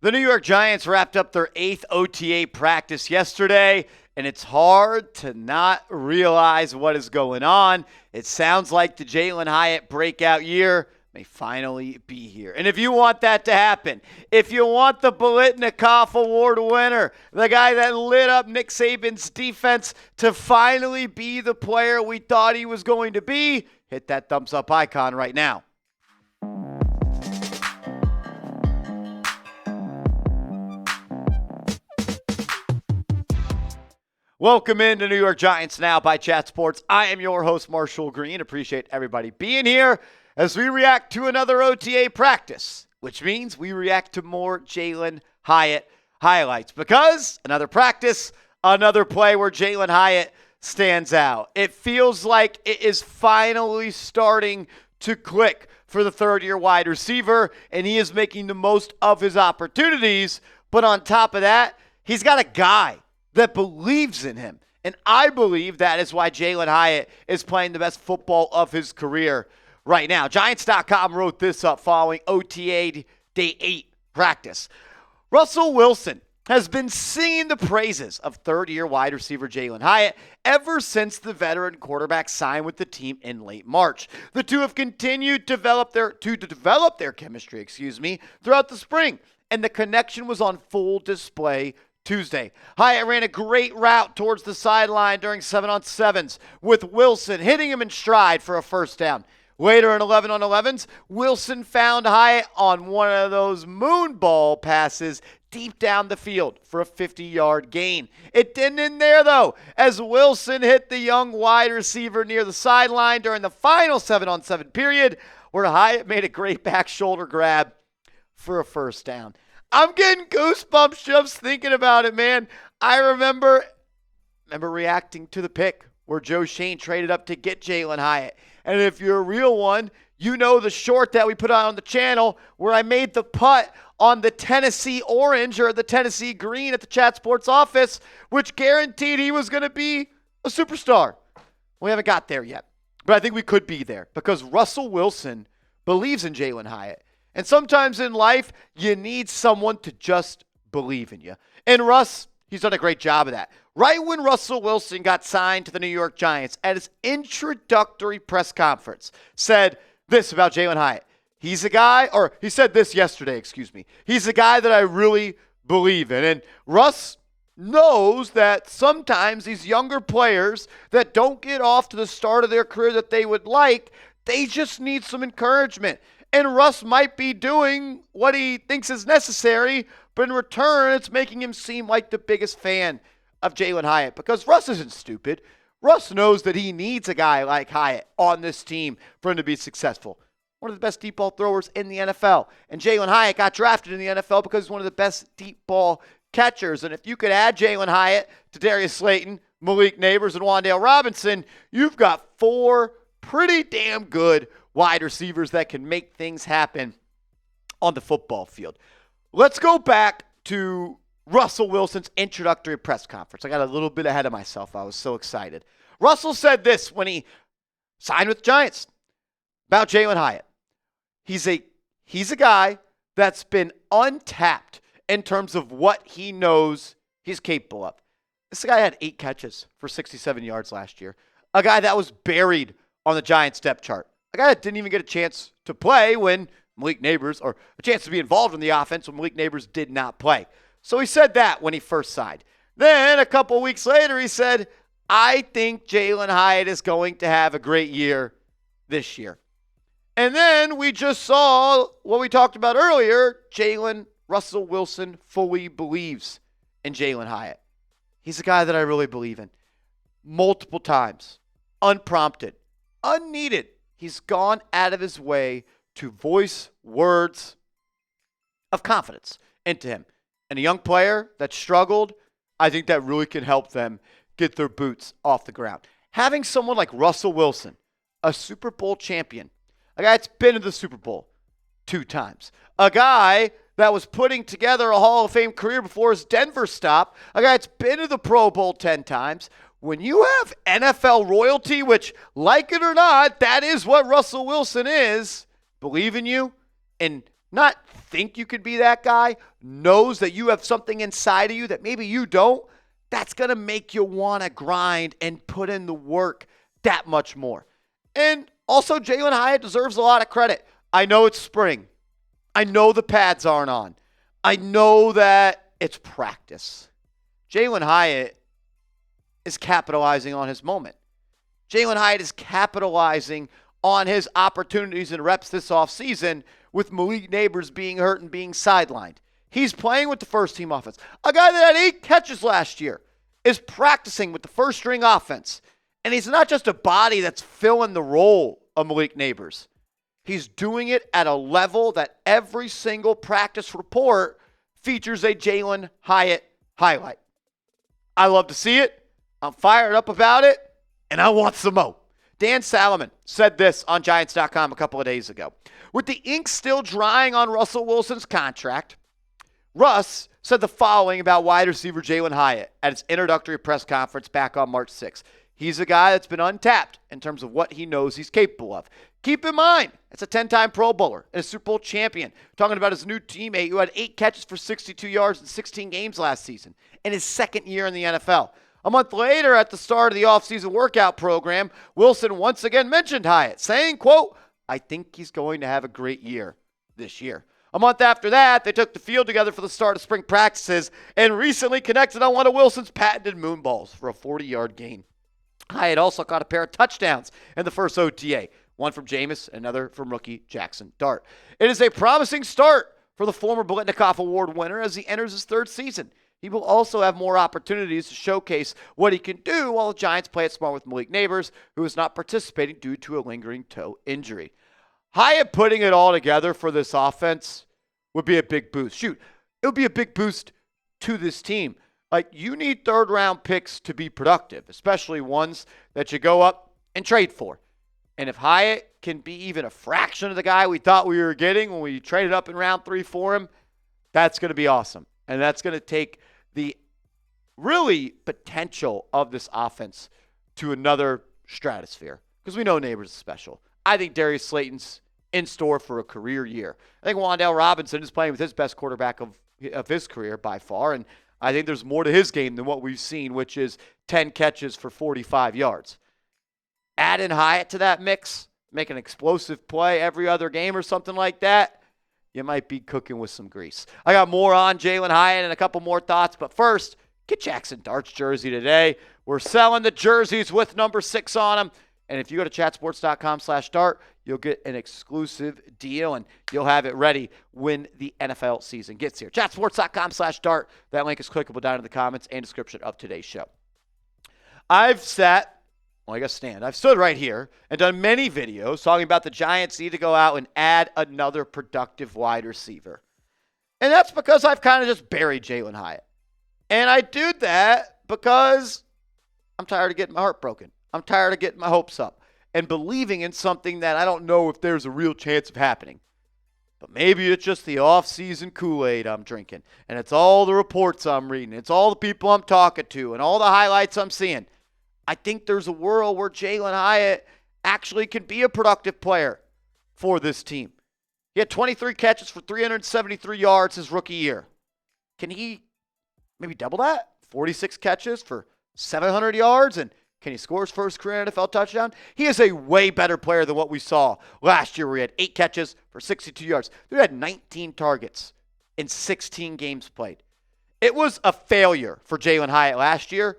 The New York Giants wrapped up their 8th OTA practice yesterday, and it's hard to not realize what is going on. It sounds like the Jalin Hyatt breakout year may finally be here. And if you want that to happen, if you want the Biletnikoff Award winner, the guy that lit up Nick Saban's defense to finally be the player we thought he was going to be, hit that thumbs up icon right now. Welcome into New York Giants Now by Chat Sports. I am your host, Marshall Green. Appreciate everybody being here as we react to another OTA practice, which means we react to more Jalin Hyatt highlights because another practice, another play where Jalin Hyatt stands out. It feels like it is finally starting to click for the third-year wide receiver, and he is making the most of his opportunities. But on top of that, he's got a guy that believes in him. And I believe that is why Jalin Hyatt is playing the best football of his career right now. Giants.com wrote this up following OTA Day 8 practice. Russell Wilson has been singing the praises of third-year wide receiver Jalin Hyatt ever since the veteran quarterback signed with the team in late March. The two have continued to develop their chemistry, throughout the spring, and the connection was on full display Tuesday. Hyatt ran a great route towards the sideline during 7-on-7s, with Wilson hitting him in stride for a first down. Later in 11-on-11s, Wilson found Hyatt on one of those moonball passes deep down the field for a 50-yard gain. It didn't end there, though, as Wilson hit the young wide receiver near the sideline during the final 7-on-7 period, where Hyatt made a great back shoulder grab for a first down. I'm getting goosebumps just thinking about it, man. I remember reacting to the pick where Joe Shane traded up to get Jalin Hyatt. And if you're a real one, you know the short that we put out on the channel where I made the putt on the Tennessee orange or the Tennessee green at the Chat Sports office, which guaranteed he was going to be a superstar. We haven't got there yet, but I think we could be there because Russell Wilson believes in Jalin Hyatt. And sometimes in life, you need someone to just believe in you. And Russ, he's done a great job of that. Right when Russell Wilson got signed to the New York Giants at his introductory press conference, said this about Jalin Hyatt. He's a guy, or he said this yesterday, He's a guy that I really believe in. And Russ knows that sometimes these younger players that don't get off to the start of their career that they would like, they just need some encouragement. And Russ might be doing what he thinks is necessary, but in return, it's making him seem like the biggest fan of Jalin Hyatt because Russ isn't stupid. Russ knows that he needs a guy like Hyatt on this team for him to be successful. One of the best deep ball throwers in the NFL. And Jalin Hyatt got drafted in the NFL because he's one of the best deep ball catchers. And if you could add Jalin Hyatt to Darius Slayton, Malik Nabers, and Wan'Dale Robinson, you've got 4 pretty damn good wide receivers that can make things happen on the football field. Let's go back to Russell Wilson's introductory press conference. I got a little bit ahead of myself. I was so excited. Russell said this when he signed with the Giants about Jalin Hyatt. He's a guy that's been untapped in terms of what he knows he's capable of. This guy had 8 catches for 67 yards last year. A guy that was buried on the Giants depth chart. A guy that didn't even get a chance to play when Malik Nabers, or a chance to be involved in the offense when Malik Nabers did not play. So he said that when he first signed. Then a couple weeks later, he said, I think Jalin Hyatt is going to have a great year this year. And then we just saw what we talked about earlier. Russell Wilson fully believes in Jalin Hyatt. He's a guy that I really believe in. Multiple times, unprompted, unneeded. He's gone out of his way to voice words of confidence into him. And a young player that struggled, I think that really can help them get their boots off the ground. Having someone like Russell Wilson, a Super Bowl champion, a guy that's been to the Super Bowl 2 times, a guy that was putting together a Hall of Fame career before his Denver stop, a guy that's been to the Pro Bowl 10 times, when you have NFL royalty, which, like it or not, that is what Russell Wilson is, believe in you and not think you could be that guy, knows that you have something inside of you that maybe you don't, that's going to make you want to grind and put in the work that much more. And also, Jalin Hyatt deserves a lot of credit. I know it's spring. I know the pads aren't on. I know that it's practice. Jalin Hyatt is capitalizing on his moment. Jalin Hyatt is capitalizing on his opportunities and reps this offseason with Malik Nabers being hurt and being sidelined. He's playing with the first-team offense. A guy that had 8 catches last year is practicing with the first-string offense. And he's not just a body that's filling the role of Malik Nabers. He's doing it at a level that every single practice report features a Jalin Hyatt highlight. I love to see it. I'm fired up about it, and I want some more. Dan Salomon said this on Giants.com a couple of days ago. With the ink still drying on Russell Wilson's contract, Russ said the following about wide receiver Jalin Hyatt at his introductory press conference back on March 6th. He's a guy that's been untapped in terms of what he knows he's capable of. Keep in mind, it's a 10-time Pro Bowler and a Super Bowl champion. Talking about his new teammate who had 8 catches for 62 yards in 16 games last season in his second year in the NFL. A month later, at the start of the offseason workout program, Wilson once again mentioned Hyatt, saying, quote, "I think he's going to have a great year this year." A month after that, they took the field together for the start of spring practices and recently connected on one of Wilson's patented moonballs for a 40-yard gain. Hyatt also caught a pair of touchdowns in the first OTA, one from Jameis, another from rookie Jackson Dart. It is a promising start for the former Biletnikoff Award winner as he enters his 3rd season. He will also have more opportunities to showcase what he can do while the Giants play it smart with Malik Nabers, who is not participating due to a lingering toe injury. Hyatt putting it all together for this offense would be a big boost. Shoot, it would be a big boost to this team. Like, you need 3rd-round picks to be productive, especially ones that you go up and trade for. And if Hyatt can be even a fraction of the guy we thought we were getting when we traded up in round 3 for him, that's going to be awesome. And that's going to take the really potential of this offense to another stratosphere. Because we know Nabers is special. I think Darius Slayton's in store for a career year. I think Wan'Dale Robinson is playing with his best quarterback of his career by far. And I think there's more to his game than what we've seen, which is 10 catches for 45 yards. Add in Hyatt to that mix, make an explosive play every other game or something like that, you might be cooking with some grease. I got more on Jalin Hyatt and a couple more thoughts, but first, get Jackson Dart's jersey today. We're selling the jerseys with number 6 on them. And if you go to chatsports.com/dart, you'll get an exclusive deal, and you'll have it ready when the NFL season gets here. Chatsports.com/dart. That link is clickable down in the comments and description of today's show. I've stood right here and done many videos talking about the Giants need to go out and add another productive wide receiver. And that's because I've kind of just buried Jalin Hyatt. And I do that because I'm tired of getting my heart broken. I'm tired of getting my hopes up and believing in something that I don't know if there's a real chance of happening. But maybe it's just the off-season Kool-Aid I'm drinking. And it's all the reports I'm reading. It's all the people I'm talking to and all the highlights I'm seeing. I think there's a world where Jalin Hyatt actually can be a productive player for this team. He had 23 catches for 373 yards his rookie year. Can he maybe double that? 46 catches for 700 yards? And can he score his first career NFL touchdown? He is a way better player than what we saw last year where he had 8 catches for 62 yards. He had 19 targets in 16 games played. It was a failure for Jalin Hyatt last year,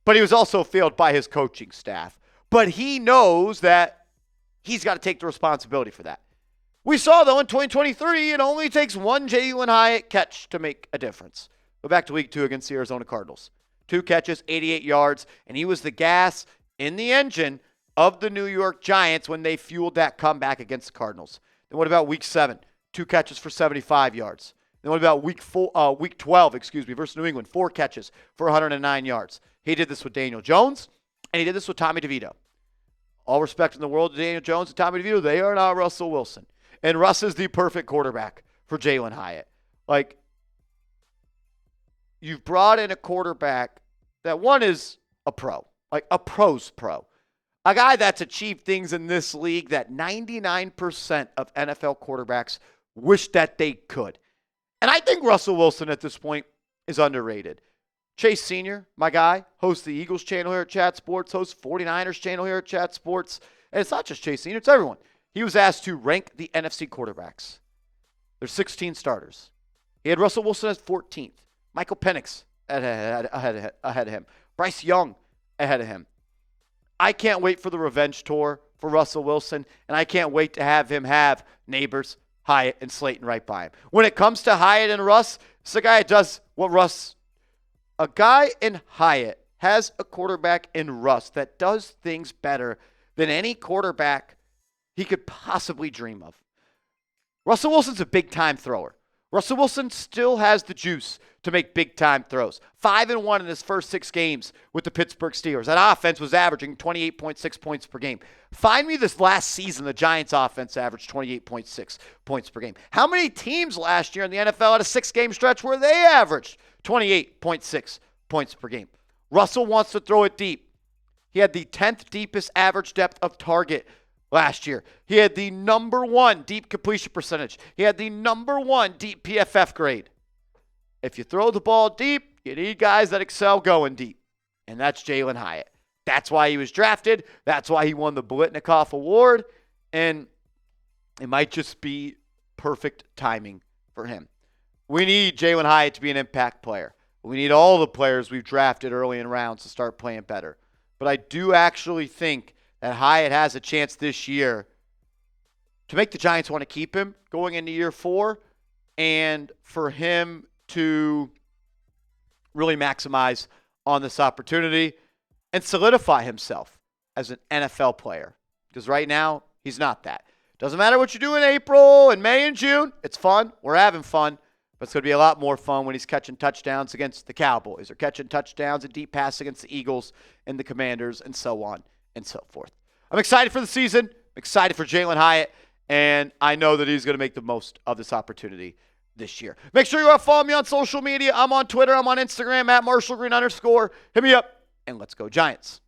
but he was also failed by his coaching staff. But he knows that he's got to take the responsibility for that. We saw, though, in 2023, it only takes one Jalin Hyatt catch to make a difference. Go back to week 2 against the Arizona Cardinals. 2 catches, 88 yards, and he was the gas in the engine of the New York Giants when they fueled that comeback against the Cardinals. Then what about week 7? 2 catches for 75 yards. Then what about week 12, versus New England? 4 catches for 109 yards. He did this with Daniel Jones, and he did this with Tommy DeVito. All respect in the world to Daniel Jones and Tommy DeVito. They are not Russell Wilson. And Russ is the perfect quarterback for Jalin Hyatt. Like, you've brought in a quarterback that, one, is a pro. Like, a pro's pro. A guy that's achieved things in this league that 99% of NFL quarterbacks wish that they could. And I think Russell Wilson at this point is underrated. Chase Sr., my guy, hosts the Eagles channel here at Chat Sports, hosts 49ers channel here at Chat Sports. And it's not just Chase Sr., it's everyone. He was asked to rank the NFC quarterbacks. There's 16 starters. He had Russell Wilson as 14th. Michael Penix ahead of him. Bryce Young ahead of him. I can't wait for the revenge tour for Russell Wilson, and I can't wait to have him have Nabers, Hyatt, and Slayton right by him. When it comes to Hyatt and Russ, it's the guy that does what Russ. A guy in Hyatt has a quarterback in Russ that does things better than any quarterback he could possibly dream of. Russell Wilson's a big-time thrower. Russell Wilson still has the juice to make big-time throws. 5-1 in his first 6 games with the Pittsburgh Steelers. That offense was averaging 28.6 points per game. Find me this last season the Giants offense averaged 28.6 points per game. How many teams last year in the NFL had a 6-game stretch where they averaged 28.6 points per game? Russell wants to throw it deep. He had the 10th deepest average depth of target last year. He had the number 1 deep completion percentage. He had the number 1 deep PFF grade. If you throw the ball deep, you need guys that excel going deep. And that's Jalin Hyatt. That's why he was drafted. That's why he won the Blitnikoff Award. And it might just be perfect timing for him. We need Jalin Hyatt to be an impact player. We need all the players we've drafted early in rounds to start playing better. But I do actually think that Hyatt has a chance this year to make the Giants want to keep him going into year 4 and for him to really maximize on this opportunity and solidify himself as an NFL player. Because right now, he's not that. Doesn't matter what you do in April and May and June. It's fun. We're having fun. But it's going to be a lot more fun when he's catching touchdowns against the Cowboys or catching touchdowns and deep pass against the Eagles and the Commanders and so on and so forth. I'm excited for the season. I'm excited for Jalin Hyatt. And I know that he's going to make the most of this opportunity this year. Make sure you follow me on social media. I'm on Twitter. I'm on Instagram at @MarshallGreen_. Hit me up, and let's go Giants.